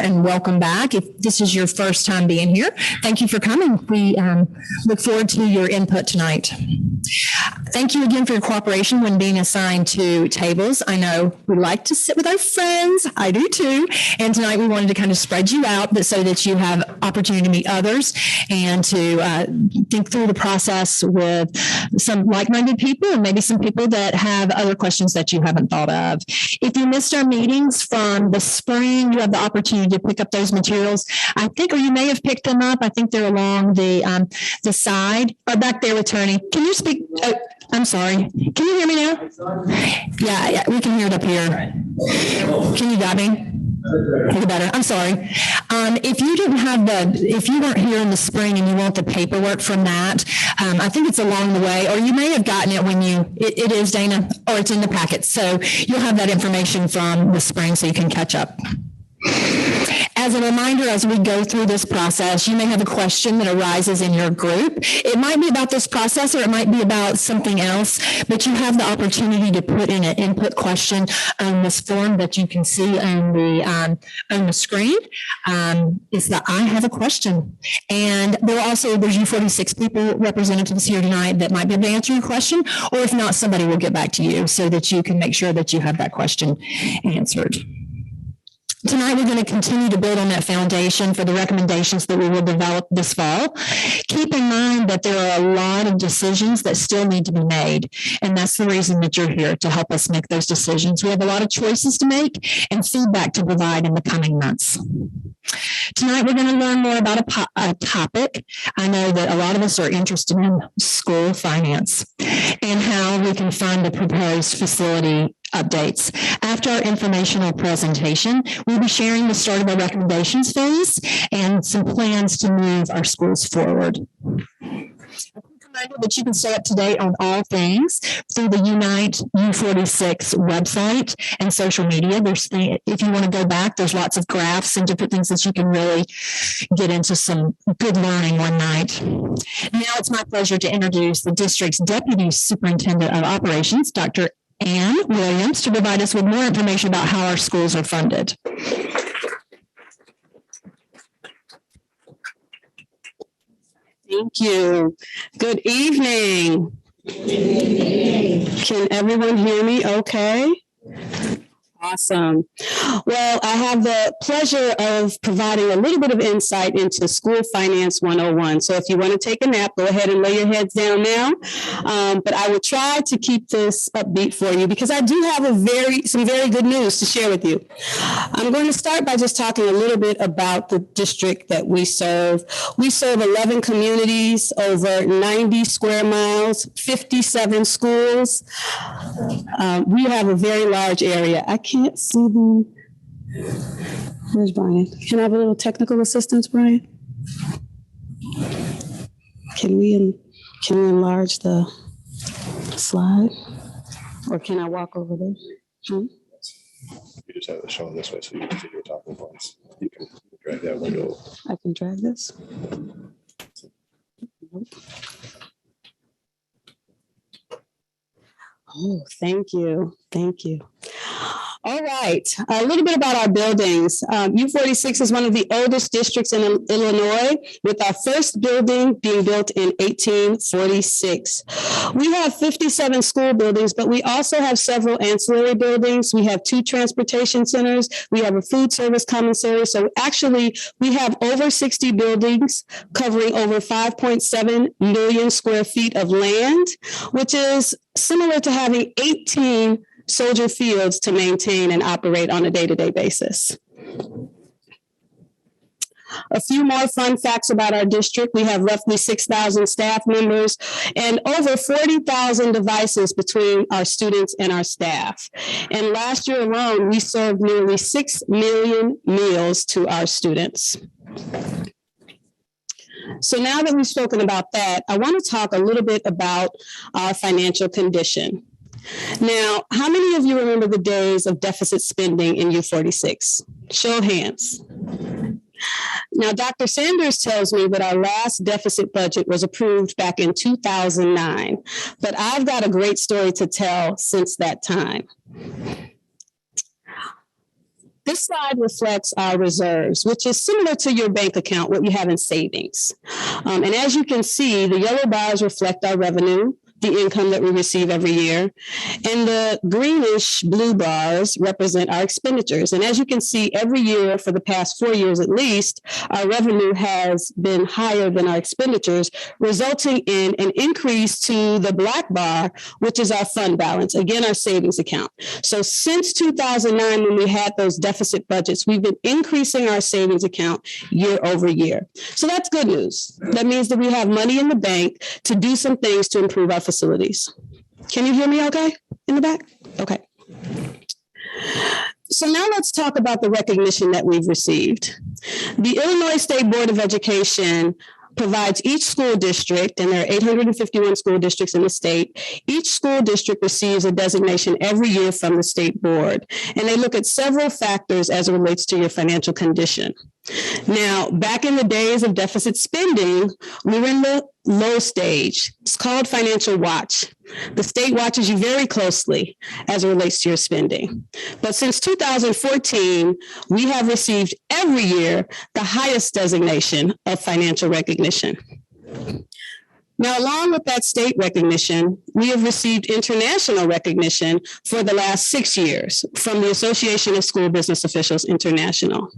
and welcome back. If this is your first time being here, thank you for coming. We look forward to your input tonight. Thank you again for your cooperation when being assigned to tables. I know we like to sit with our friends. I do too. And tonight we wanted to kind of spread you out so that you have opportunity to meet others and to think through the process with some like-minded people and maybe some people that have other questions that you haven't thought of. If you missed our meetings from the spring, you have the opportunity to pick up those materials. I think, or you may have picked them up. I think they're along the side or back there, attorney. Can you speak? Oh, I'm sorry. Can you hear me now? Yeah, we can hear it up here. Can you got me? Take it better. I'm sorry. If you weren't here in the spring and you want the paperwork from that, I think it's along the way, or you may have gotten it when it is, Dana, or it's in the packet. So you'll have that information from the spring so you can catch up. As a reminder, as we go through this process, you may have a question that arises in your group. It might be about this process or it might be about something else, but you have the opportunity to put in an input question on this form that you can see on the screen. It's the I have a question. And there's U-46 people representatives here tonight that might be able to answer your question, or if not, somebody will get back to you so that you can make sure that you have that question answered. Tonight, we're going to continue to build on that foundation for the recommendations that we will develop this fall. Keep in mind that there are a lot of decisions that still need to be made, and that's the reason that you're here, to help us make those decisions. We have a lot of choices to make and feedback to provide in the coming months. Tonight, we're going to learn more about a topic. I know that a lot of us are interested in school finance and how we can fund the proposed facility updates. After our informational presentation, we'll be sharing the start of our recommendations phase and some plans to move our schools forward. That you can stay up to date on all things through the Unite U-46 website and social media. If you want to go back, there's lots of graphs and different things that you can really get into some good learning one night. Now it's my pleasure to introduce the district's Deputy Superintendent of Operations, Dr. Ann Williams, to provide us with more information about how our schools are funded. Thank you. Good evening. Can everyone hear me okay? Awesome. Well, I have the pleasure of providing a little bit of insight into School Finance 101. So if you want to take a nap, go ahead and lay your heads down now. But I will try to keep this upbeat for you because I do have some very good news to share with you. I'm going to start by just talking a little bit about the district that we serve. We serve 11 communities, over 90 square miles, 57 schools. We have a very large area. I can't see them. Where's Brian? Can I have a little technical assistance, Brian? Can we enlarge the slide? Or can I walk over there? You just have it shown this way so you can see your talking points. You can drag that window. I can drag this? Nope. Oh, thank you. Thank you. All right, a little bit about our buildings. U-46 is one of the oldest districts in Illinois, with our first building being built in 1846. We have 57 school buildings, but we also have several ancillary buildings. We have 2 transportation centers. We have a food service commissary. So actually, we have over 60 buildings covering over 5.7 million square feet of land, which is similar to having 18 soldier fields to maintain and operate on a day-to-day basis. A few more fun facts about our district. We have roughly 6,000 staff members and over 40,000 devices between our students and our staff. And last year alone, we served nearly 6 million meals to our students. So now that we've spoken about that, I want to talk a little bit about our financial condition. Now, how many of you remember the days of deficit spending in U-46? Show of hands. Now, Dr. Sanders tells me that our last deficit budget was approved back in 2009, but I've got a great story to tell since that time. This slide reflects our reserves, which is similar to your bank account, what you have in savings. And as you can see, the yellow bars reflect our revenue, the income that we receive every year. And the greenish blue bars represent our expenditures. And as you can see, every year for the past 4 years at least, our revenue has been higher than our expenditures, resulting in an increase to the black bar, which is our fund balance, again, our savings account. So since 2009, when we had those deficit budgets, we've been increasing our savings account year over year. So that's good news. That means that we have money in the bank to do some things to improve our facilities. Can you hear me okay in the back? Okay. So now let's talk about the recognition that we've received. The Illinois State Board of Education provides each school district, and there are 851 school districts in the state. Each school district receives a designation every year from the state board, and they look at several factors as it relates to your financial condition. Now, back in the days of deficit spending, we were in the low stage. It's called financial watch. The state watches you very closely as it relates to your spending. But since 2014, we have received every year the highest designation of financial recognition. Now, along with that state recognition, we have received international recognition for the last 6 years from the Association of School Business Officials International.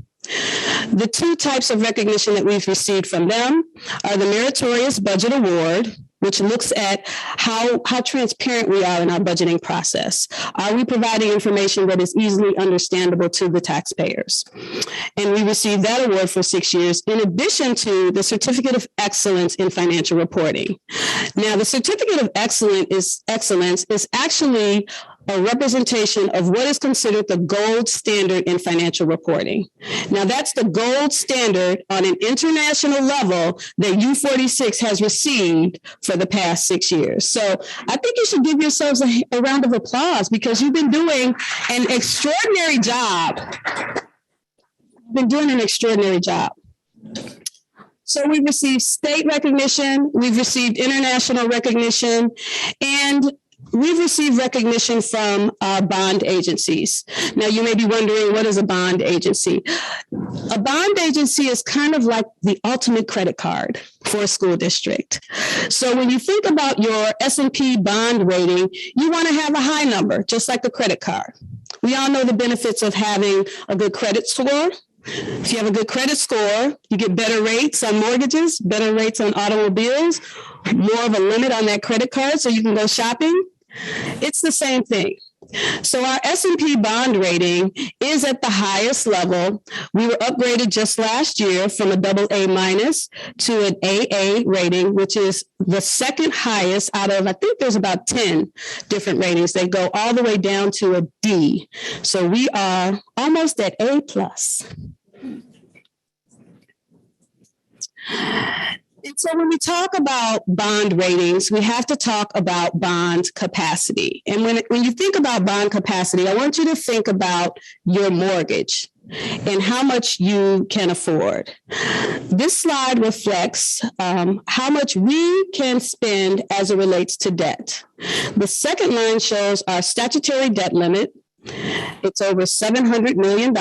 The two types of recognition that we've received from them are the Meritorious Budget Award, which looks at how transparent we are in our budgeting process. Are we providing information that is easily understandable to the taxpayers? And we received that award for 6 years, in addition to the Certificate of Excellence in Financial Reporting. Now, the Certificate of Excellence is actually a representation of what is considered the gold standard in financial reporting. Now, that's the gold standard on an international level that U-46 has received for the past 6 years. So I think you should give yourselves a round of applause because you've been doing an extraordinary job. So we've received state recognition, we've received international recognition, and we've received recognition from our bond agencies. Now, you may be wondering, what is a bond agency? A bond agency is kind of like the ultimate credit card for a school district. So when you think about your S&P bond rating, you want to have a high number, just like a credit card. We all know the benefits of having a good credit score. If you have a good credit score, you get better rates on mortgages, better rates on automobiles, more of a limit on that credit card so you can go shopping. It's the same thing. So our S&P bond rating is at the highest level. We were upgraded just last year from a AA- to an AA rating, which is the second highest out of, I think there's about 10 different ratings. They go all the way down to a D. So we are almost at A+. And so when we talk about bond ratings, we have to talk about bond capacity. And when you think about bond capacity, I want you to think about your mortgage and how much you can afford. This slide reflects how much we can spend as it relates to debt. The second line shows our statutory debt limit. It's over $700 million.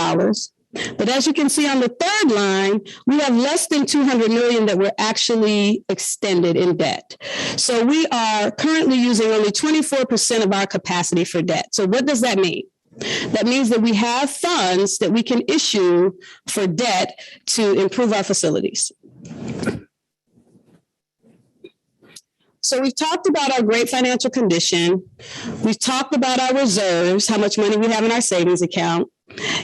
But as you can see on the third line, we have less than $200 million that we're actually extended in debt. So we are currently using only 24% of our capacity for debt. So what does that mean? That means that we have funds that we can issue for debt to improve our facilities. So we've talked about our great financial condition. We've talked about our reserves, how much money we have in our savings account.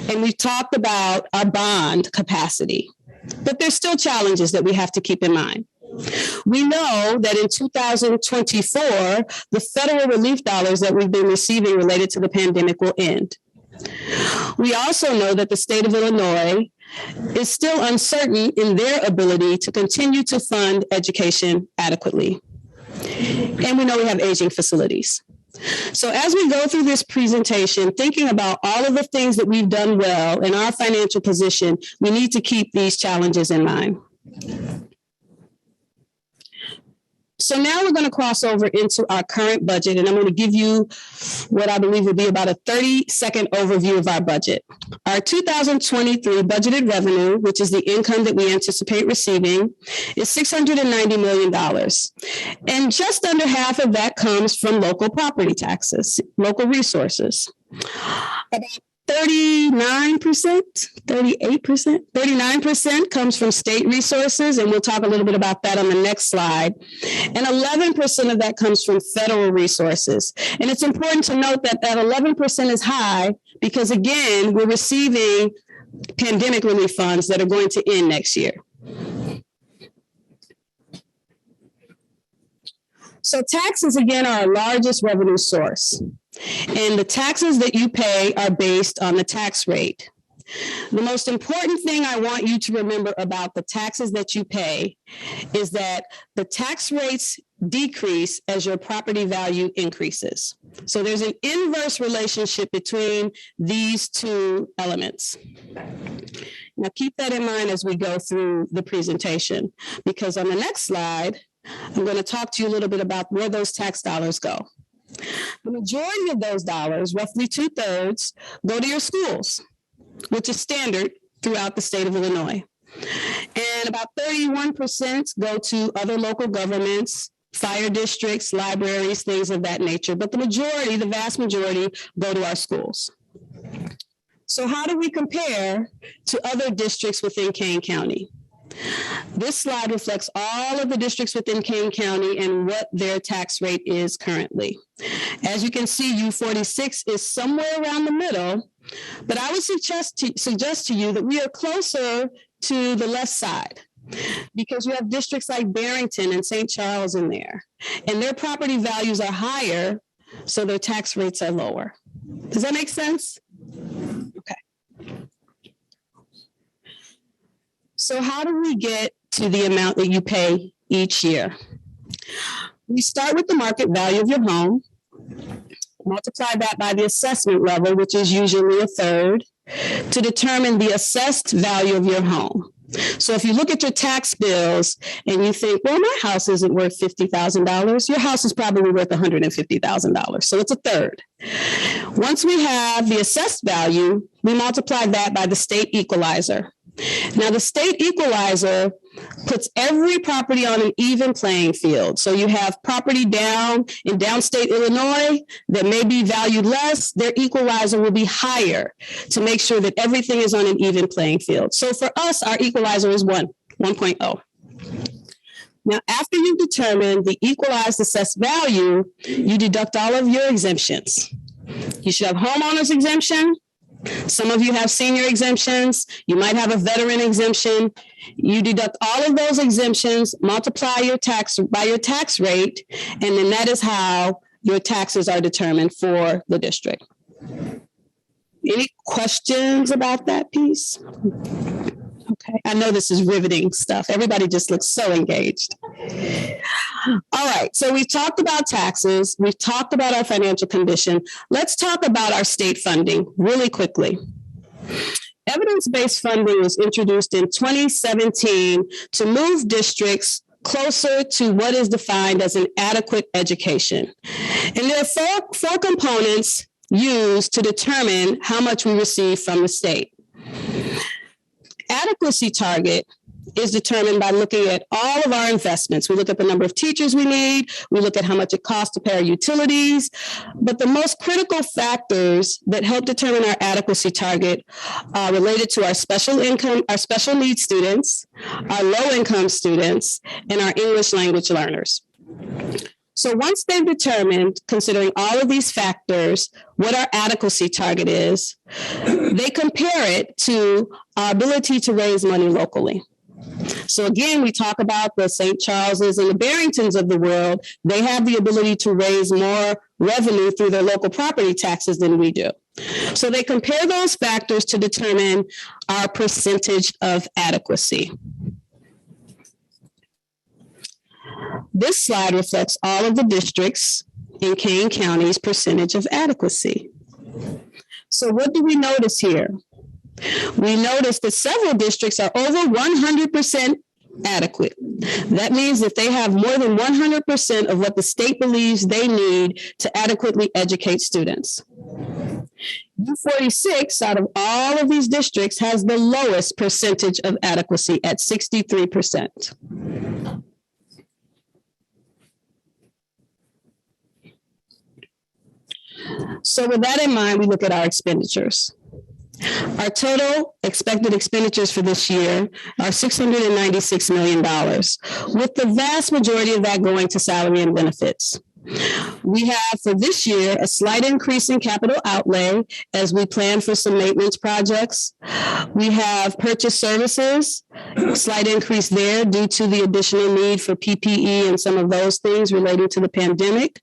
And we've talked about our bond capacity. But there's still challenges that we have to keep in mind. We know that in 2024, the federal relief dollars that we've been receiving related to the pandemic will end. We also know that the state of Illinois is still uncertain in their ability to continue to fund education adequately. And we know we have aging facilities. So as we go through this presentation, thinking about all of the things that we've done well in our financial position, we need to keep these challenges in mind. So now we're going to cross over into our current budget, and I'm going to give you what I believe will be about a 30-second overview of our budget. Our 2023 budgeted revenue, which is the income that we anticipate receiving, is $690 million. And just under half of that comes from local property taxes, local resources. About 39%, 38%, 39% comes from state resources, and we'll talk a little bit about that on the next slide. And 11% of that comes from federal resources. And it's important to note that that 11% is high because, again, we're receiving pandemic relief funds that are going to end next year. So taxes, again, are our largest revenue source. And the taxes that you pay are based on the tax rate. The most important thing I want you to remember about the taxes that you pay is that the tax rates decrease as your property value increases. So there's an inverse relationship between these two elements. Now keep that in mind as we go through the presentation, because on the next slide, I'm going to talk to you a little bit about where those tax dollars go. The majority of those dollars, roughly 2/3, go to your schools, which is standard throughout the state of Illinois. And about 31% go to other local governments, fire districts, libraries, things of that nature. But the majority, the vast majority, go to our schools. So how do we compare to other districts within Kane County? This slide reflects all of the districts within Kane County and what their tax rate is currently. As you can see, U-46 is somewhere around the middle, but I would suggest to you that we are closer to the left side because you have districts like Barrington and St. Charles in there, and their property values are higher, so their tax rates are lower. Does that make sense? Okay. So how do we get to the amount that you pay each year? We start with the market value of your home, multiply that by the assessment level, which is usually 1/3, to determine the assessed value of your home. So if you look at your tax bills and you think, well, my house isn't worth $50,000, your house is probably worth $150,000. So it's 1/3. Once we have the assessed value, we multiply that by the state equalizer. Now, the state equalizer puts every property on an even playing field. So you have property down in downstate Illinois that may be valued less. Their equalizer will be higher to make sure that everything is on an even playing field. So for us, our equalizer is 1.0. Now, after you've determined the equalized assessed value, you deduct all of your exemptions. You should have homeowners exemption. Some of you have senior exemptions. You might have a veteran exemption. You deduct all of those exemptions, multiply your tax by your tax rate, and then that is how your taxes are determined for the district. Any questions about that piece? Okay, I know this is riveting stuff. Everybody just looks so engaged. All right, so we've talked about taxes. We've talked about our financial condition. Let's talk about our state funding really quickly. Evidence-based funding was introduced in 2017 to move districts closer to what is defined as an adequate education. And there are four components used to determine how much we receive from the state. Adequacy target is determined by looking at all of our investments. We look at the number of teachers we need. We look at how much it costs to pay our utilities. But the most critical factors that help determine our adequacy target are related to our special income, our special needs students, our low income students, and our English language learners. So once they've determined, considering all of these factors, what our adequacy target is, they compare it to our ability to raise money locally. So again, we talk about the St. Charleses and the Barringtons of the world. They have the ability to raise more revenue through their local property taxes than we do. So they compare those factors to determine our percentage of adequacy. This slide reflects all of the districts in Kane County's percentage of adequacy. So what do we notice here? We notice that several districts are over 100% adequate. That means that they have more than 100% of what the state believes they need to adequately educate students. U-46 out of all of these districts has the lowest percentage of adequacy at 63%. So with that in mind, we look at our expenditures. Our total expected expenditures for this year are $696 million, with the vast majority of that going to salary and benefits. We have for this year a slight increase in capital outlay as we plan for some maintenance projects. We have purchase services, a slight increase there due to the additional need for PPE and some of those things relating to the pandemic.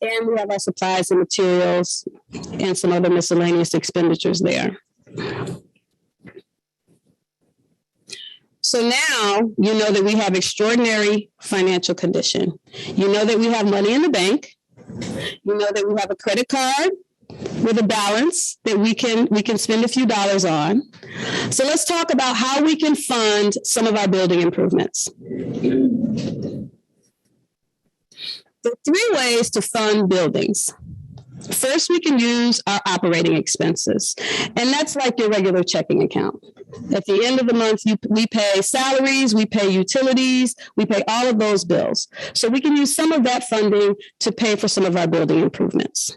And we have our supplies and materials and some other miscellaneous expenditures there. So now you know that we have extraordinary financial condition. You know that we have money in the bank. You know that we have a credit card with a balance that we can spend a few dollars on. So let's talk about how we can fund some of our building improvements. There are three ways to fund buildings. First, we can use our operating expenses, and that's like your regular checking account. At the end of the month, we pay salaries, we pay utilities, we pay all of those bills. So we can use some of that funding to pay for some of our building improvements.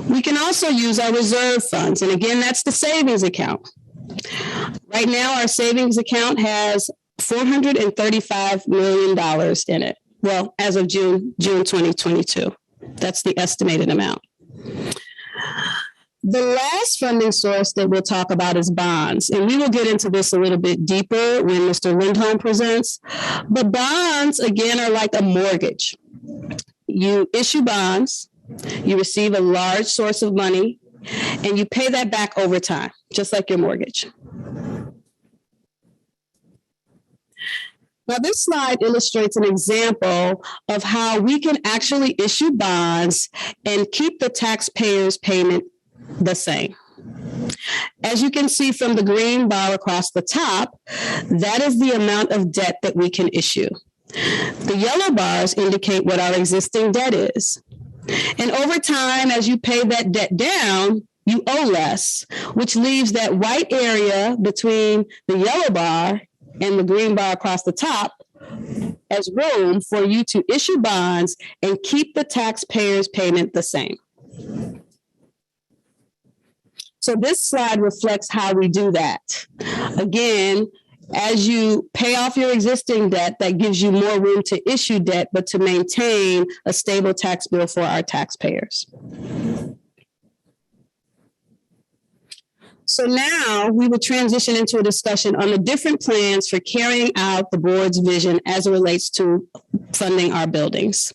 We can also use our reserve funds, and again, that's the savings account. Right now, our savings account has $435 million in it. Well, as of June 2022. That's the estimated amount. The last funding source that we'll talk about is bonds. And we will get into this a little bit deeper when Mr. Lindholm presents. But bonds, again, are like a mortgage. You issue bonds, you receive a large source of money, and you pay that back over time, just like your mortgage. Now, this slide illustrates an example of how we can actually issue bonds and keep the taxpayer's payment the same. As you can see from the green bar across the top, that is the amount of debt that we can issue. The yellow bars indicate what our existing debt is. And over time, as you pay that debt down, you owe less, which leaves that white area between the yellow bar and the green bar across the top as room for you to issue bonds and keep the taxpayer's payment the same. So this slide reflects how we do that. Again, as you pay off your existing debt, that gives you more room to issue debt, but to maintain a stable tax bill for our taxpayers. So now we will transition into a discussion on the different plans for carrying out the board's vision as it relates to funding our buildings.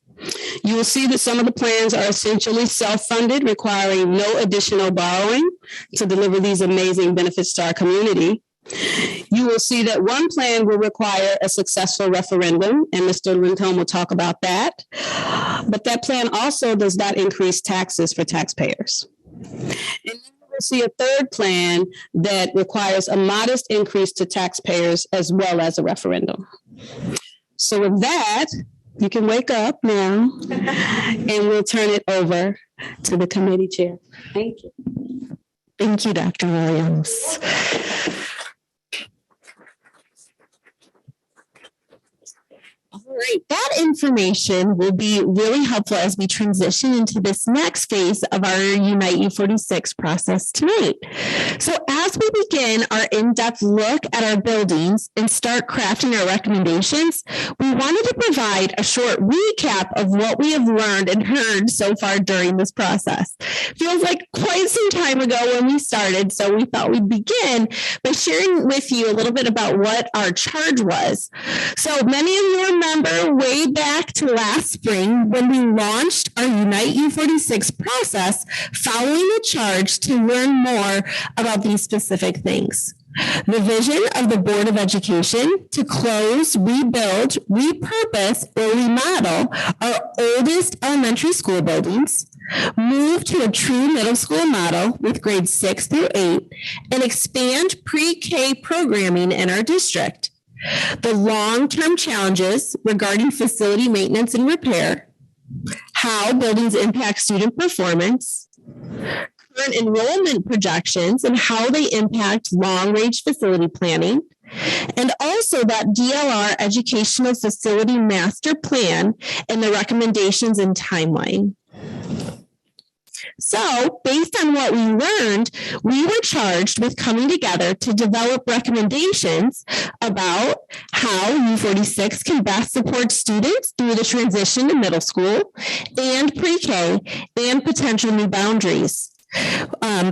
You will see that some of the plans are essentially self-funded, requiring no additional borrowing to deliver these amazing benefits to our community. You will see that one plan will require a successful referendum, and Mr. Lindholm will talk about that. But that plan also does not increase taxes for taxpayers. And we'll see a third plan that requires a modest increase to taxpayers as well as a referendum. So with that, you can wake up now and we'll turn it over to the committee chair. Thank you. Thank you, Dr. Williams. All right, that information will be really helpful as we transition into this next phase of our Unite U-46 process tonight. So as we begin our in-depth look at our buildings and start crafting our recommendations, we wanted to provide a short recap of what we have learned and heard so far during this process. Feels like quite some time ago when we started, so we thought we'd begin by sharing with you a little bit about what our charge was. So many of you remember way back to last spring when we launched our Unite U-46 process following the charge to learn more about these specific things. The vision of the Board of Education to close, rebuild, repurpose, or remodel our oldest elementary school buildings, move to a true middle school model with grades 6 through 8, and expand pre-K programming in our district. the long-term challenges regarding facility maintenance and repair, how buildings impact student performance, current enrollment projections and how they impact long-range facility planning, and also that DLR Educational Facility Master Plan and the recommendations and timeline. So, based on what we learned, we were charged with coming together to develop recommendations about how U-46 can best support students through the transition to middle school and pre-K and potential new boundaries.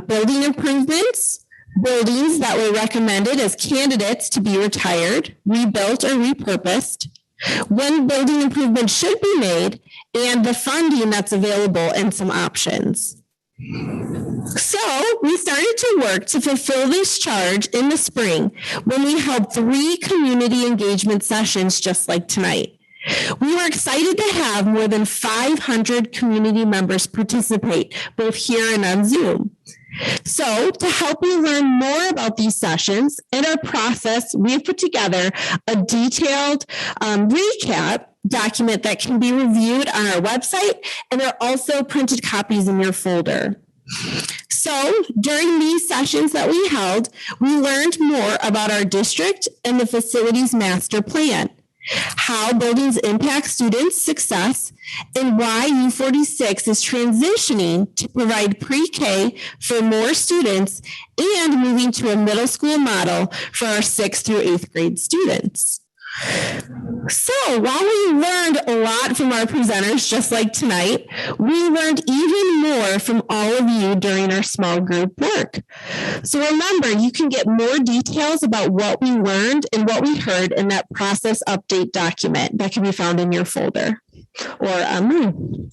Building improvements, buildings that were recommended as candidates to be retired, rebuilt, or repurposed, when building improvements should be made, and the funding that's available and some options. So we started to work to fulfill this charge in the spring when we held 3 community engagement sessions just like tonight. We were excited to have more than 500 community members participate, both here and on Zoom. So to help you learn more about these sessions and our process, we've put together a detailed recap document that can be reviewed on our website, and there are also printed copies in your folder. So during these sessions that we held, we learned more about our district and the facilities master plan, how buildings impact students' success, and why U-46 is transitioning to provide pre-K for more students and moving to a middle school model for our 6th through 8th grade students. So while we learned a lot from our presenters, just like tonight, we learned even more from all of you during our small group work. So remember, you can get more details about what we learned and what we heard in that process update document that can be found in your folder or online.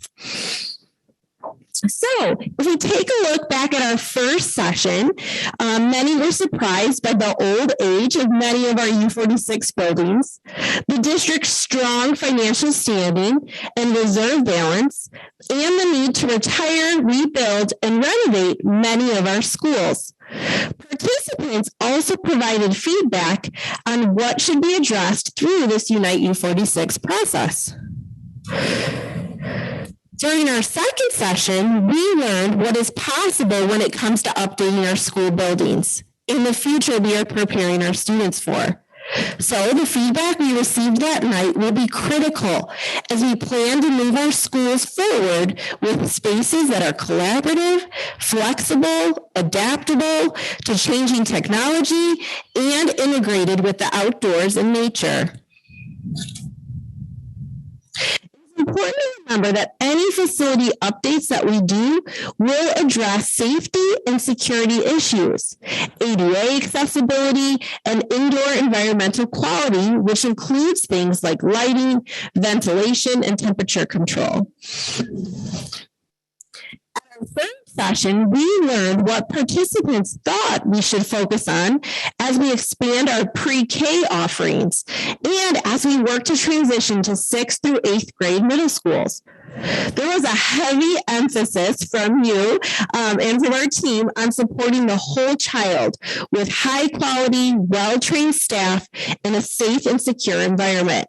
So if we take a look back at our first session, many were surprised by the old age of many of our U-46 buildings, the district's strong financial standing and reserve balance, and the need to retire, rebuild, and renovate many of our schools. Participants also provided feedback on what should be addressed through this Unite U-46 process. During our second session, we learned what is possible when it comes to updating our school buildings in the future we are preparing our students for. So the feedback we received that night will be critical as we plan to move our schools forward with spaces that are collaborative, flexible, adaptable to changing technology, and integrated with the outdoors and nature. It's important to remember that any facility updates that we do will address safety and security issues, ADA accessibility, and indoor environmental quality, which includes things like lighting, ventilation, and temperature control. At our third session, we learned what participants thought we should focus on as we expand our pre-K offerings and as we work to transition to 6th through 8th grade middle schools. There was a heavy emphasis from you and from our team on supporting the whole child with high quality, well-trained staff and a safe and secure environment.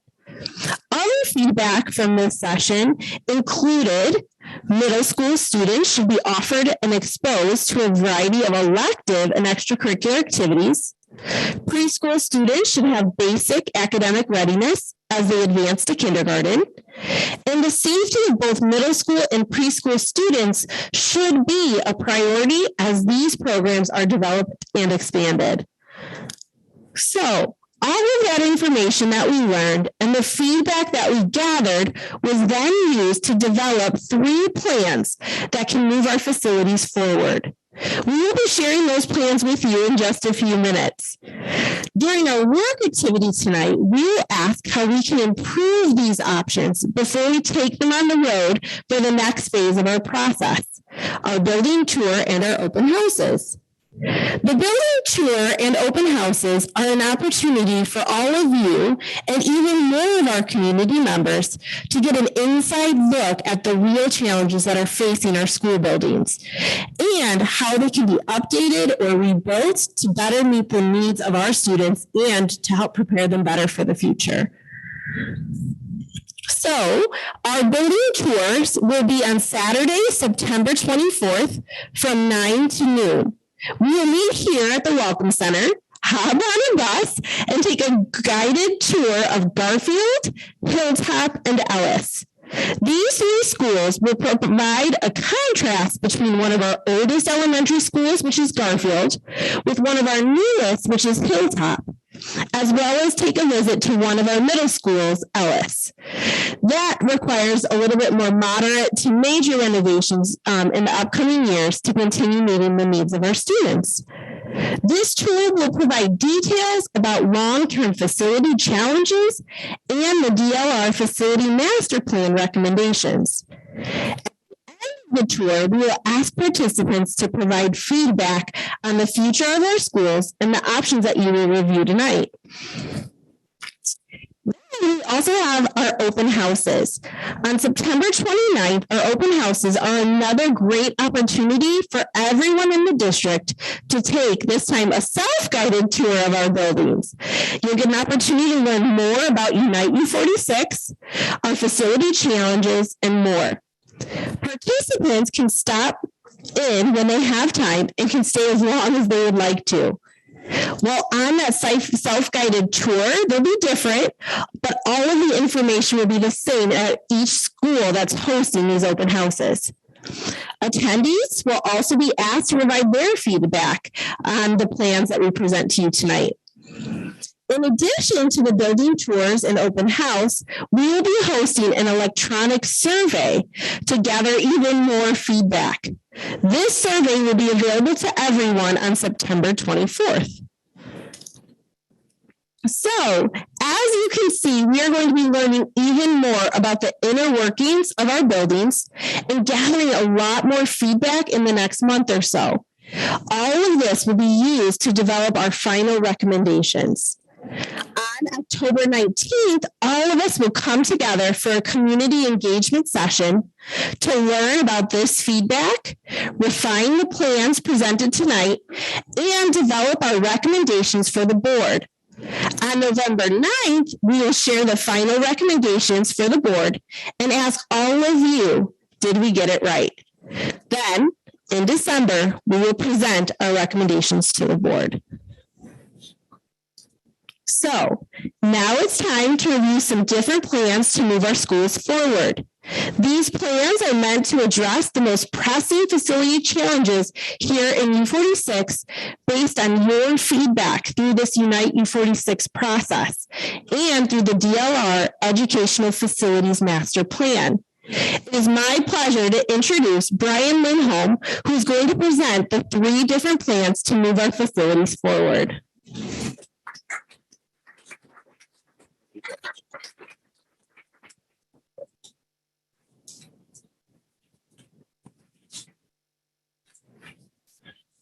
Other feedback from this session included middle school students should be offered and exposed to a variety of elective and extracurricular activities. Preschool students should have basic academic readiness as they advance to kindergarten. And the safety of both middle school and preschool students should be a priority as these programs are developed and expanded. So, all of that information that we learned and the feedback that we gathered was then used to develop 3 plans that can move our facilities forward. We will be sharing those plans with you in just a few minutes. During our work activity tonight, we will ask how we can improve these options before we take them on the road for the next phase of our process, our building tour and our open houses. The building tour and open houses are an opportunity for all of you and even more of our community members to get an inside look at the real challenges that are facing our school buildings and how they can be updated or rebuilt to better meet the needs of our students and to help prepare them better for the future. So our building tours will be on Saturday, September 24th from 9 to noon. We will meet here at the Welcome Center, hop on a bus, and take a guided tour of Garfield, Hilltop, and Ellis. These three schools will provide a contrast between one of our oldest elementary schools, which is Garfield, with one of our newest, which is Hilltop, as well as take a visit to one of our middle schools, Ellis. That requires a little bit more moderate to major renovations in the upcoming years to continue meeting the needs of our students. This tour will provide details about long-term facility challenges and the DLR facility master plan recommendations. The tour, we will ask participants to provide feedback on the future of our schools and the options that you will review tonight. We also have our open houses. On September 29th, our open houses are another great opportunity for everyone in the district to take, this time, a self-guided tour of our buildings. You'll get an opportunity to learn more about Unite U-46, our facility challenges, and more. Participants can stop in when they have time and can stay as long as they would like to. Well, on that self-guided tour, they'll be different, but all of the information will be the same at each school that's hosting these open houses. Attendees will also be asked to provide their feedback on the plans that we present to you tonight. In addition to the building tours and open house, we will be hosting an electronic survey to gather even more feedback. This survey will be available to everyone on September 24th. So, as you can see, we are going to be learning even more about the inner workings of our buildings and gathering a lot more feedback in the next month or so. All of this will be used to develop our final recommendations. On October 19th, all of us will come together for a community engagement session to learn about this feedback, refine the plans presented tonight, and develop our recommendations for the board. On November 9th, we will share the final recommendations for the board and ask all of you, did we get it right? Then, in December, we will present our recommendations to the board. So now it's time to review some different plans to move our schools forward. These plans are meant to address the most pressing facility challenges here in U-46 based on your feedback through this Unite U-46 process and through the DLR Educational Facilities Master Plan. It is my pleasure to introduce Brian Lindholm, who's going to present the 3 different plans to move our facilities forward.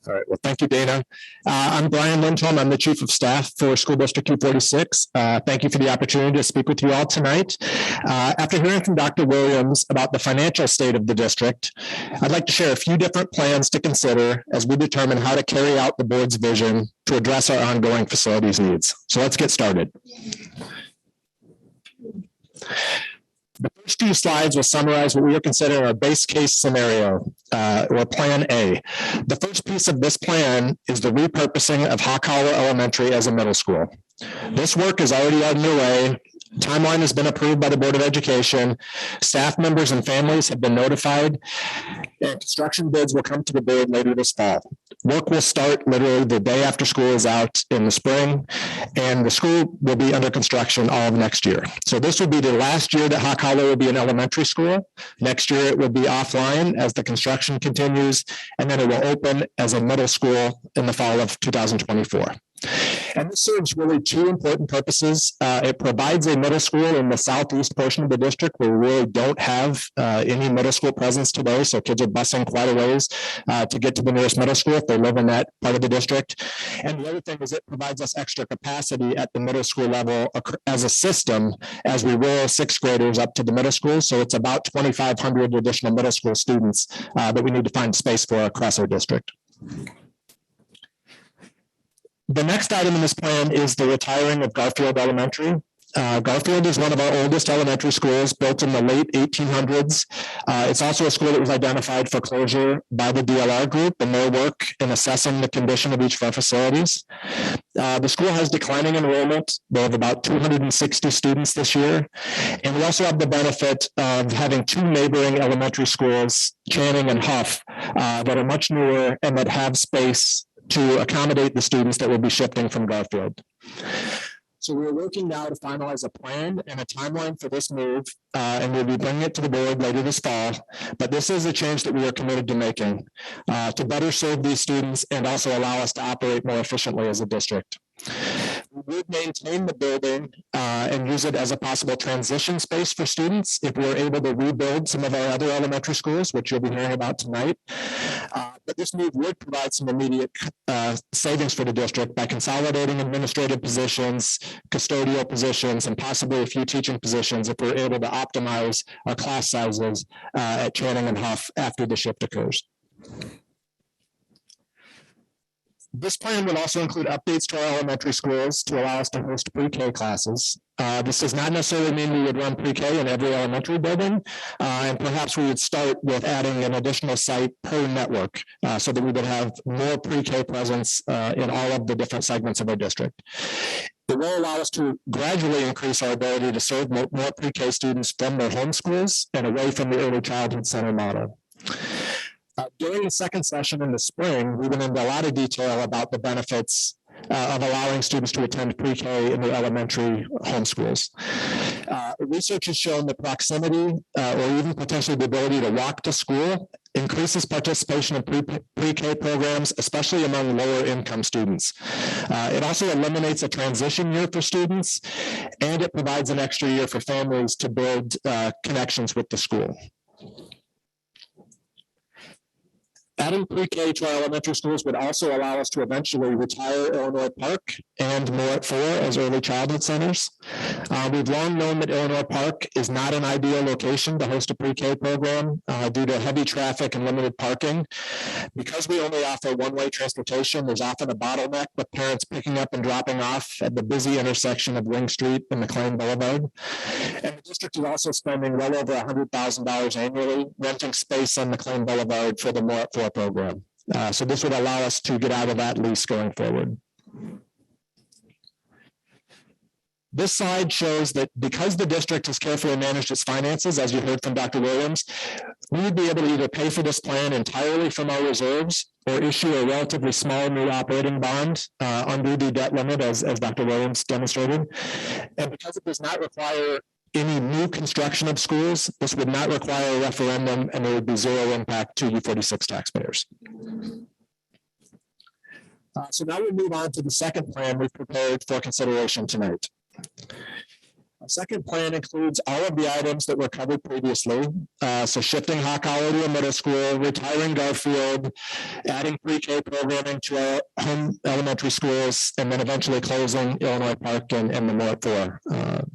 All right. Well, thank you, Dana. I'm Brian Lindholm. I'm the Chief of Staff for School District U-46. Thank you for the opportunity to speak with you all tonight. After hearing from Dr. Williams about the financial state of the district, I'd like to share a few different plans to consider as we determine how to carry out the board's vision to address our ongoing facilities needs. So let's get started. The first few slides will summarize what we are considering our base case scenario, or Plan A. The first piece of this plan is the repurposing of Hawk Hollow Elementary as a middle school. This work is already underway. Timeline has been approved by the Board of Education. Staff members and families have been notified, and construction bids will come to the board later this fall. Work will start literally the day after school is out in the spring, and the school will be under construction all of next year. So this will be the last year that Hawk Hollow will be an elementary school. Next year it will be offline as the construction continues, and then it will open as a middle school in the fall of 2024. And this serves really two important purposes. It provides a middle school in the southeast portion of the district where we really don't have any middle school presence today. So kids are busing quite a ways to get to the nearest middle school if they live in that part of the district. And the other thing is it provides us extra capacity at the middle school level as a system as we roll sixth graders up to the middle school. So it's about 2,500 additional middle school students that we need to find space for across our district. The next item in this plan is the retiring of Garfield Elementary. Garfield is one of our oldest elementary schools, built in the late 1800s. It's also a school that was identified for closure by the DLR group and their work in assessing the condition of each of our facilities. The school has declining enrollment. They have about 260 students this year. And we also have the benefit of having two neighboring elementary schools, Channing and Huff, that are much newer and that have space to accommodate the students that will be shifting from Garfield. So we're working now to finalize a plan and a timeline for this move, and we'll be bringing it to the board later this fall. But this is a change that we are committed to making to better serve these students and also allow us to operate more efficiently as a district. We would maintain the building and use it as a possible transition space for students if we're able to rebuild some of our other elementary schools, which you'll be hearing about tonight. But this move would provide some immediate savings for the district by consolidating administrative positions, custodial positions, and possibly a few teaching positions if we're able to optimize our class sizes at Channing and Huff after the shift occurs. This plan will also include updates to our elementary schools to allow us to host pre-K classes. This does not necessarily mean we would run pre-K in every elementary building, and perhaps we would start with adding an additional site per network so that we would have more pre-K presence in all of the different segments of our district. It will allow us to gradually increase our ability to serve more pre-K students from their home schools and away from the early childhood center model. During the second session in the spring, we went into a lot of detail about the benefits of allowing students to attend pre-K in their elementary home schools. Research has shown the proximity or even potentially the ability to walk to school increases participation in pre-K programs, especially among lower income students. It also eliminates a transition year for students, and it provides an extra year for families to build connections with the school. Adding pre-K to our elementary schools would also allow us to eventually retire Illinois Park and Moore 4 as early childhood centers. We've long known that Illinois Park is not an ideal location to host a pre-K program due to heavy traffic and limited parking. Because we only offer one-way transportation, there's often a bottleneck with parents picking up and dropping off at the busy intersection of Wing Street and McLean Boulevard. And the district is also spending well over $100,000 annually renting space on McLean Boulevard for the Moore 4 program. So this would allow us to get out of that lease going forward. This slide shows that because the district has carefully managed its finances, as you heard from Dr. Williams, we would be able to either pay for this plan entirely from our reserves or issue a relatively small new operating bond under the debt limit, as Dr. Williams demonstrated. And because it does not require any new construction of schools, this would not require a referendum, and there would be zero impact to U-46 taxpayers. So now we move on to the second plan we've prepared for consideration tonight. Our second plan includes all of the items that were covered previously. So shifting Hawk Hollow to a middle school, retiring Garfield, adding pre-K programming to our home elementary schools, and then eventually closing Illinois Park and the Moore 4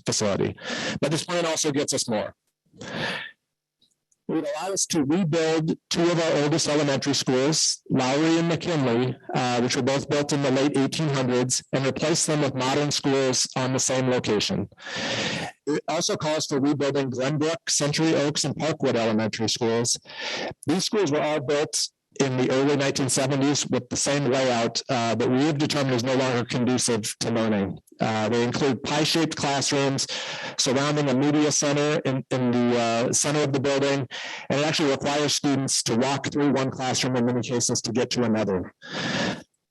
facility. But this plan also gets us more. It would allow us to rebuild two of our oldest elementary schools, Lowry and McKinley, which were both built in the late 1800s, and replace them with modern schools on the same location. It also calls for rebuilding Glenbrook, Century Oaks, and Parkwood elementary schools. These schools were all built in the early 1970s with the same layout, but we have determined is no longer conducive to learning. They include pie-shaped classrooms surrounding a media center in the center of the building, and it actually requires students to walk through one classroom in many cases to get to another.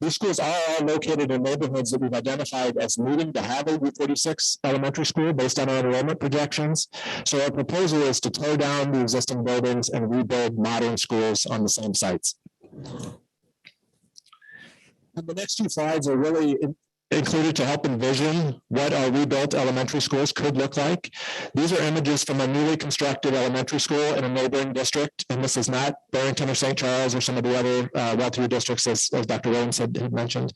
These schools are all located in neighborhoods that we've identified as needing to have a U-46 elementary school based on our enrollment projections. So our proposal is to tear down the existing buildings and rebuild modern schools on the same sites. And the next two slides are really included to help envision what our rebuilt elementary schools could look like. These are images from a newly constructed elementary school in a neighboring district, and this is not Barrington or St. Charles or some of the other wealthier districts, as Dr. Williams had mentioned.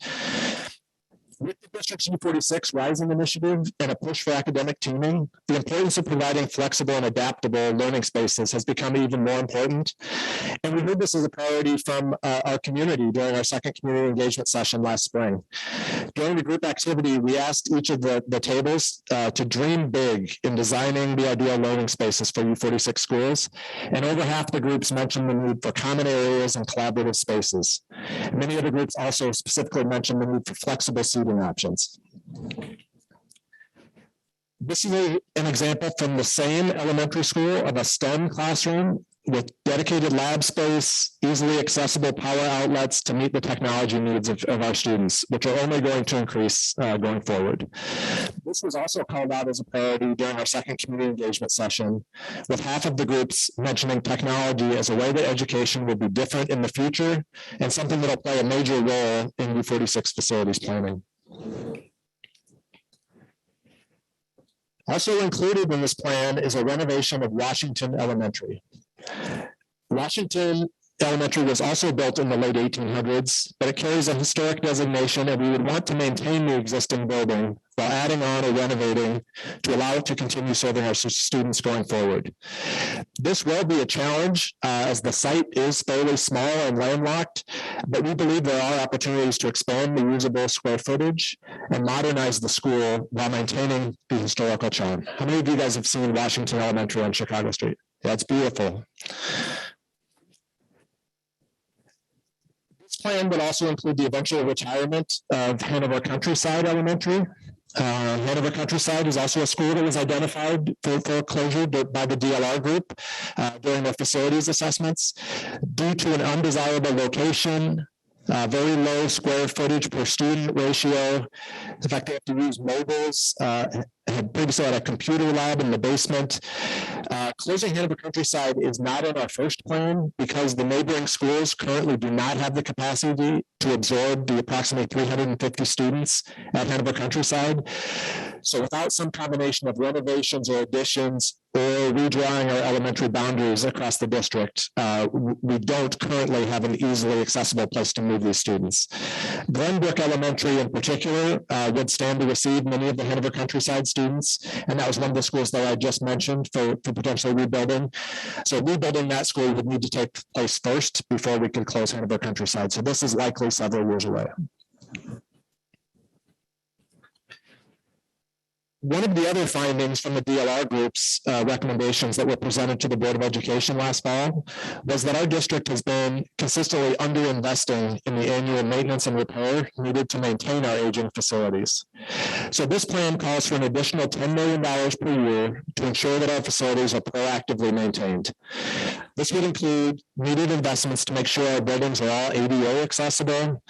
With the district's U-46 Rising Initiative and a push for academic teaming, the importance of providing flexible and adaptable learning spaces has become even more important. And we heard this as a priority from our community during our second community engagement session last spring. During the group activity, we asked each of the tables to dream big in designing the ideal learning spaces for U-46 schools. And over half the groups mentioned the need for common areas and collaborative spaces. Many of the groups also specifically mentioned the need for flexible seating options. This is an example from the same elementary school of a STEM classroom with dedicated lab space, easily accessible power outlets to meet the technology needs of our students, which are only going to increase going forward. This was also called out as a priority during our second community engagement session, with half of the groups mentioning technology as a way that education will be different in the future and something that will play a major role in U-46 facilities planning. Also included in this plan is a renovation of Washington Elementary. Washington Elementary was also built in the late 1800s, but it carries a historic designation, and we would want to maintain the existing building while adding on or renovating to allow it to continue serving our students going forward. This will be a challenge as the site is fairly small and landlocked, but we believe there are opportunities to expand the usable square footage and modernize the school while maintaining the historical charm. How many of you guys have seen Washington Elementary on Chicago Street? That's beautiful. This plan would also include the eventual retirement of Hanover Countryside Elementary. Hanover Countryside is also a school that was identified for closure by the DLR group during their facilities assessments. Due to an undesirable location, very low square footage per student ratio. In fact, they have to use mobiles, had previously had a computer lab in the basement. Closing Hanover Countryside is not in our first plan because the neighboring schools currently do not have the capacity to absorb the approximately 350 students at Hanover Countryside. So without some combination of renovations or additions or redrawing our elementary boundaries across the district, we don't currently have an easily accessible place to move these students. Glenbrook Elementary in particular would stand to receive many of the Hanover Countryside students, and that was one of the schools that I just mentioned for potentially rebuilding. So rebuilding that school would need to take place first before we could close Hanover Countryside. So this is likely several years away. One of the other findings from the DLR group's recommendations that were presented to the Board of Education last fall was that our district has been consistently underinvesting in the annual maintenance and repair needed to maintain our aging facilities. So this plan calls for an additional $10 million per year to ensure that our facilities are proactively maintained. This would include needed investments to make sure our buildings are all ADA accessible.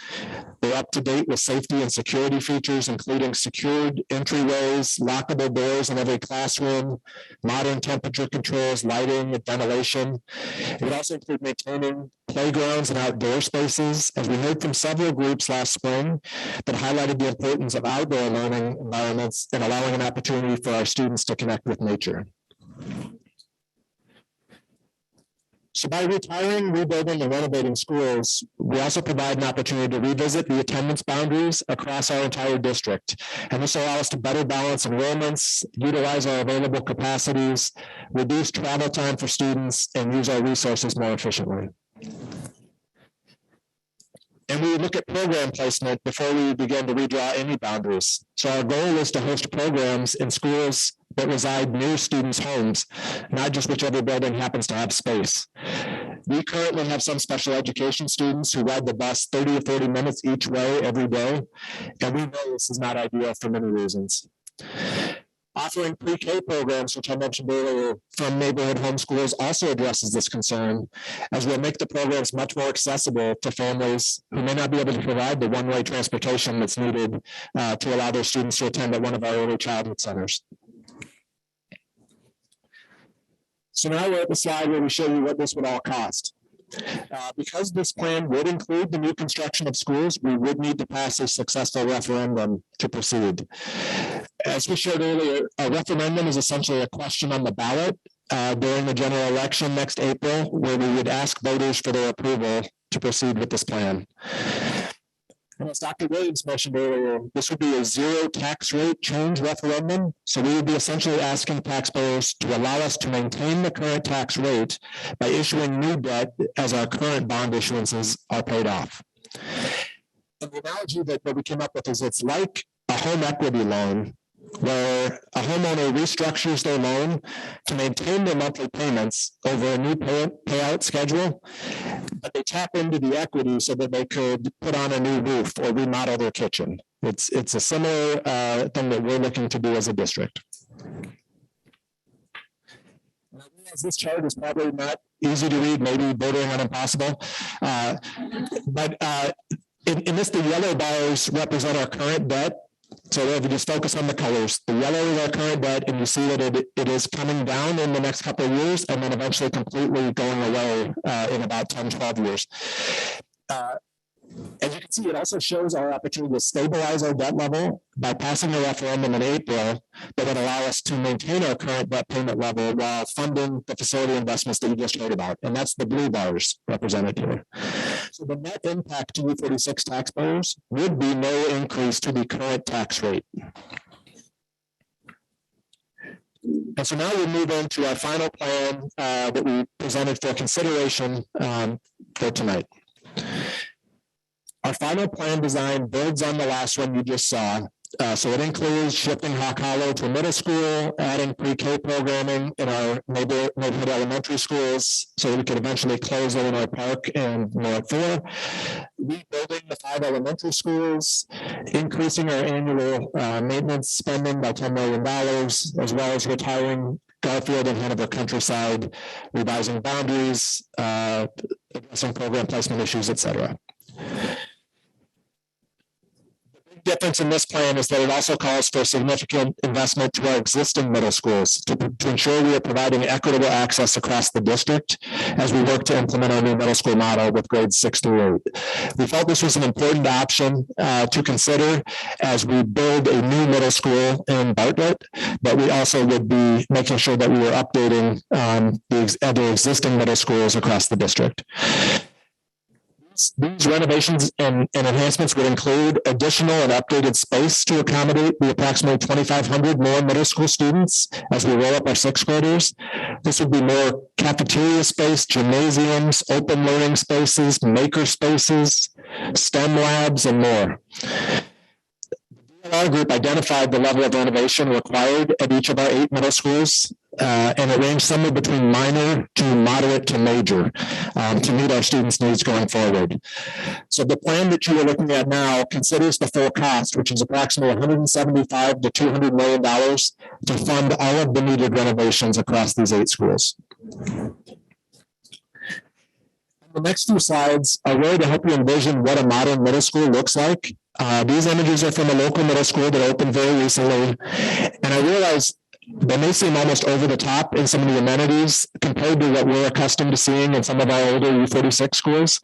They're up to date with safety and security features, including secured entryways, lockable doors in every classroom, modern temperature controls, lighting, and ventilation. It would also include maintaining playgrounds and outdoor spaces, as we heard from several groups last spring that highlighted the importance of outdoor learning environments and allowing an opportunity for our students to connect with nature. So by retiring, rebuilding, and renovating schools, we also provide an opportunity to revisit the attendance boundaries across our entire district. And this will allow us to better balance enrollments, utilize our available capacities, reduce travel time for students, and use our resources more efficiently. And we look at program placement before we begin to redraw any boundaries. So our goal is to host programs in schools that reside near students' homes, not just whichever building happens to have space. We currently have some special education students who ride the bus 30 to 40 minutes each way every day, and we know this is not ideal for many reasons. Offering pre-K programs, which I mentioned earlier, from neighborhood homeschools also addresses this concern, as we'll make the programs much more accessible to families who may not be able to provide the one-way transportation that's needed to allow their students to attend at one of our early childhood centers. So now we're at the slide where we show you what this would all cost. Because this plan would include the new construction of schools, we would need to pass a successful referendum to proceed. As we showed earlier, a referendum is essentially a question on the ballot during the general election next April, where we would ask voters for their approval to proceed with this plan. And as Dr. Williams mentioned earlier, this would be a zero tax rate change referendum. So we would be essentially asking taxpayers to allow us to maintain the current tax rate by issuing new debt as our current bond issuances are paid off. And the analogy that we came up with is it's like a home equity loan, where a homeowner restructures their loan to maintain their monthly payments over a new payout schedule, but they tap into the equity so that they could put on a new roof or remodel their kitchen. It's a similar thing that we're looking to do as a district. I realize this chart is probably not easy to read, maybe bordering on impossible, but in this, the yellow bars represent our current debt. So if you just focus on the colors, the yellow is our current debt, and you see that it is coming down in the next couple of years and then eventually completely going away in about 10, 12 years. As you can see, it also shows our opportunity to stabilize our debt level by passing a referendum in April that would allow us to maintain our current debt payment level while funding the facility investments that you just heard about. And that's the blue bars represented here. So the net impact to U-46 taxpayers would be no increase to the current tax rate. And so now we move into our final plan that we presented for consideration for tonight. Our final plan design builds on the last one you just saw. So it includes shifting Hawk Hollow to a middle school, adding pre-K programming in our neighborhood elementary schools so that we could eventually close Illinois Park and North 4, rebuilding the 5 elementary schools, increasing our annual maintenance spending by $10 million, as well as retiring Garfield and Hanover Countryside, revising boundaries, addressing program placement issues, et cetera. Difference in this plan is that it also calls for significant investment to our existing middle schools to ensure we are providing equitable access across the district as we work to implement our new middle school model with grades 6 through 8. We felt this was an important option to consider as we build a new middle school in Bartlett, but we also would be making sure that we were updating the other existing middle schools across the district. These renovations and enhancements would include additional and updated space to accommodate the approximately 2,500 more middle school students as we roll up our 6th graders. This would be more cafeteria space, gymnasiums, open learning spaces, maker spaces, STEM labs, and more. Our group identified the level of renovation required at each of our 8 middle schools, and it ranged somewhere between minor to moderate to major to meet our students' needs going forward. So the plan that you are looking at now considers the full cost, which is approximately $175 to $200 million to fund all of the needed renovations across these 8 schools. The next few slides are really to help you envision what a modern middle school looks like. These images are from a local middle school that opened very recently, and I realize they may seem almost over the top in some of the amenities compared to what we're accustomed to seeing in some of our older U-46 schools.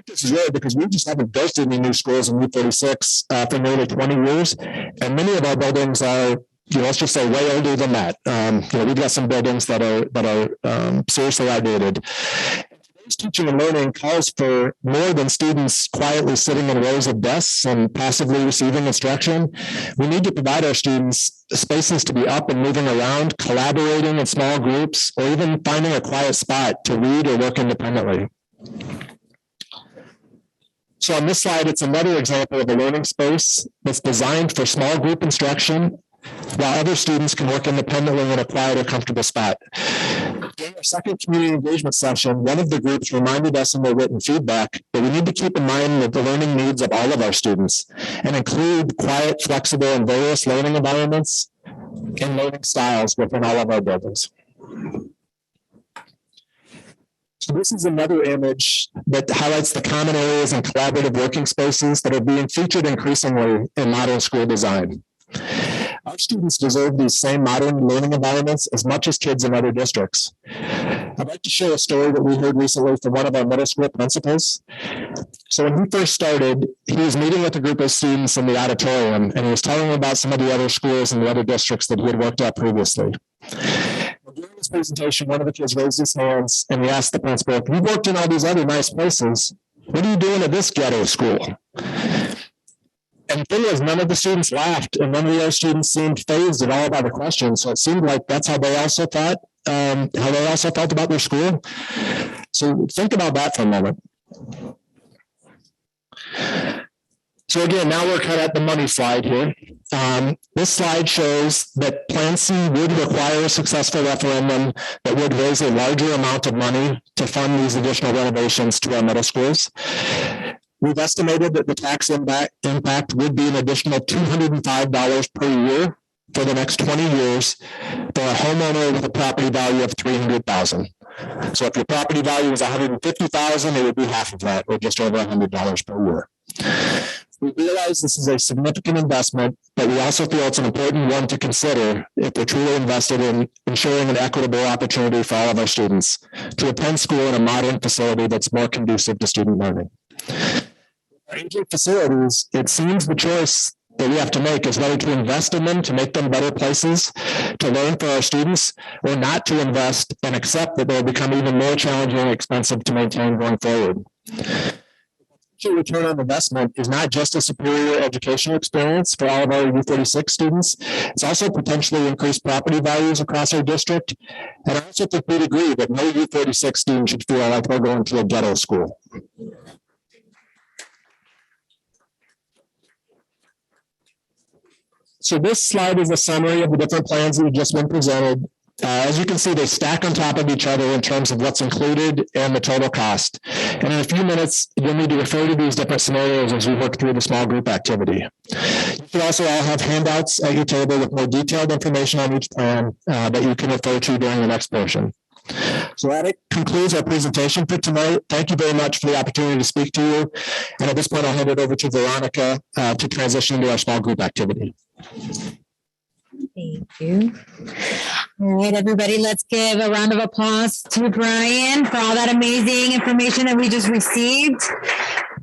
This is really because we just haven't built any new schools in U-46 for nearly 20 years, and many of our buildings are, let's just say, way older than that. We've got some buildings that are seriously outdated. Teaching and learning calls for more than students quietly sitting in rows of desks and passively receiving instruction. We need to provide our students spaces to be up and moving around, collaborating in small groups, or even finding a quiet spot to read or work independently. So on this slide, it's another example of a learning space that's designed for small group instruction, while other students can work independently in a quiet or comfortable spot. During our second community engagement session, one of the groups reminded us in their written feedback that we need to keep in mind the learning needs of all of our students and include quiet, flexible, and various learning environments and learning styles within all of our buildings. So this is another image that highlights the common areas and collaborative working spaces that are being featured increasingly in modern school design. Our students deserve these same modern learning environments as much as kids in other districts. I'd like to share a story that we heard recently from one of our middle school principals. So when he first started, he was meeting with a group of students in the auditorium, and he was telling them about some of the other schools and the other districts that he had worked at previously. During this presentation, one of the kids raised his hands and he asked the principal, "If you worked in all these other nice places, what are you doing at this ghetto school?" And the thing was, none of the students laughed, and none of the other students seemed fazed at all by the question. So it seemed like that's how they also thought, how they also felt about their school. So think about that for a moment. So again, now we're kind of at the money slide here. This slide shows that Plan C would require a successful referendum that would raise a larger amount of money to fund these additional renovations to our middle schools. We've estimated that the tax impact would be an additional $205 per year for the next 20 years for a homeowner with a property value of $300,000. So if your property value is $150,000, it would be half of that, or just over $100 per year. We realize this is a significant investment, but we also feel it's an important one to consider if we're truly invested in ensuring an equitable opportunity for all of our students to attend school in a modern facility that's more conducive to student learning. Our aging facilities, it seems the choice that we have to make is whether to invest in them to make them better places to learn for our students, or not to invest and accept that they'll become even more challenging and expensive to maintain going forward. The return on investment is not just a superior educational experience for all of our U-46 students, it's also potentially increased property values across our district. And I also think we'd agree that no U-46 student should feel like they're going to a ghetto school. So this slide is a summary of the different plans that have just been presented. As you can see, they stack on top of each other in terms of what's included and the total cost. And in a few minutes, you'll need to refer to these different scenarios as we work through the small group activity. You should also all have handouts at your table with more detailed information on each plan that you can refer to during the next portion. So that concludes our presentation for tonight. Thank you very much for the opportunity to speak to you. And at this point, I'll hand it over to Veronica to transition to our small group activity. Thank you. All right, everybody, let's give a round of applause to Brian for all that amazing information that we just received.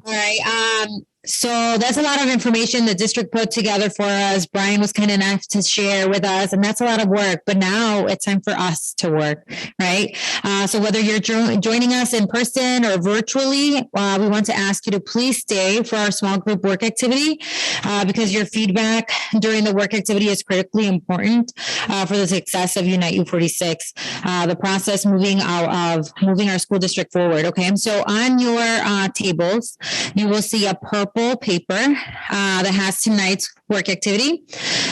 All right. So that's a lot of information the district put together for us. Brian was kind enough to share with us, and that's a lot of work. But now it's time for us to work, right? So whether you're joining us in person or virtually, we want to ask you to please stay for our small group work activity because your feedback during the work activity is critically important for the success of Unite U-46, the process moving our school district forward. Okay, so on your tables, you will see a purple paper that has tonight's work activity.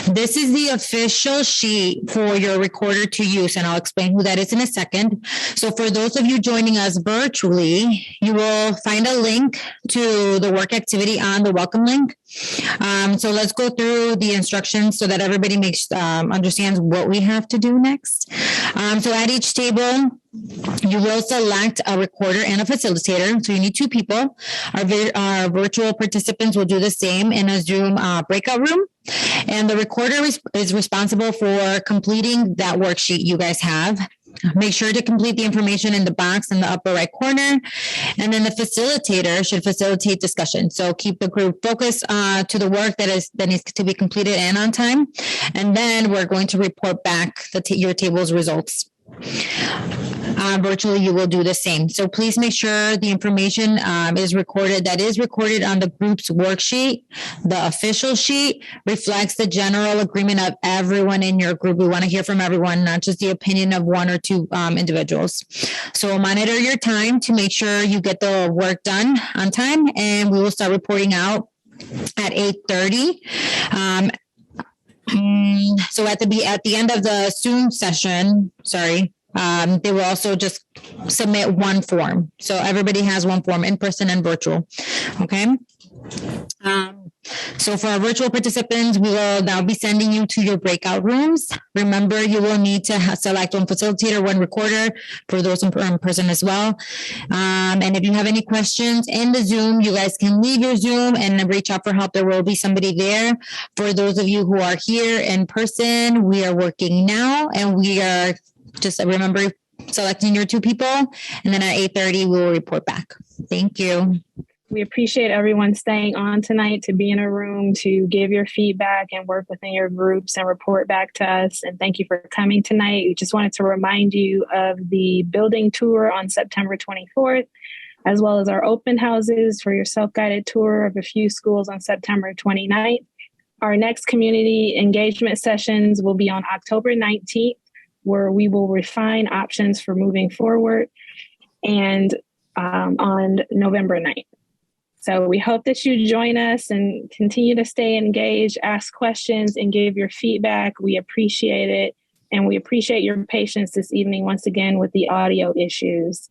This is the official sheet for your recorder to use, and I'll explain who that is in a second. So for those of you joining us virtually, you will find a link to the work activity on the welcome link. So let's go through the instructions so that everybody understands what we have to do next. So at each table, you will select a recorder and a facilitator. So you need two people. Our virtual participants will do the same in a Zoom breakout room. And the recorder is responsible for completing that worksheet you guys have. Make sure to complete the information in the box in the upper right corner. And then the facilitator should facilitate discussion. So keep the group focused to the work that needs to be completed and on time. And then we're going to report back your table's results. Virtually, you will do the same. So please make sure the information is recorded. That is recorded on the group's worksheet. The official sheet reflects the general agreement of everyone in your group. We want to hear from everyone, not just the opinion of one or two individuals. So monitor your time to make sure you get the work done on time, and we will start reporting out at 8:30. So at the end of the Zoom session, they will also just submit one form. So everybody has one form, in person and virtual. Okay. So for our virtual participants, we will now be sending you to your breakout rooms. Remember, you will need to select one facilitator, one recorder for those in person as well. And if you have any questions in the Zoom, you guys can leave your Zoom and reach out for help. There will be somebody there. For those of you who are here in person, we are working now, and we are just remember, selecting your two people. And then at 8:30, we will report back. Thank you. We appreciate everyone staying on tonight to be in a room, to give your feedback and work within your groups and report back to us. And thank you for coming tonight. We just wanted to remind you of the building tour on September 24th, as well as our open houses for your self-guided tour of a few schools on September 29th. Our next community engagement sessions will be on October 19th, where we will refine options for moving forward, and on November 9th. So we hope that you join us and continue to stay engaged, ask questions, and give your feedback. We appreciate it. And we appreciate your patience this evening once again with the audio issues.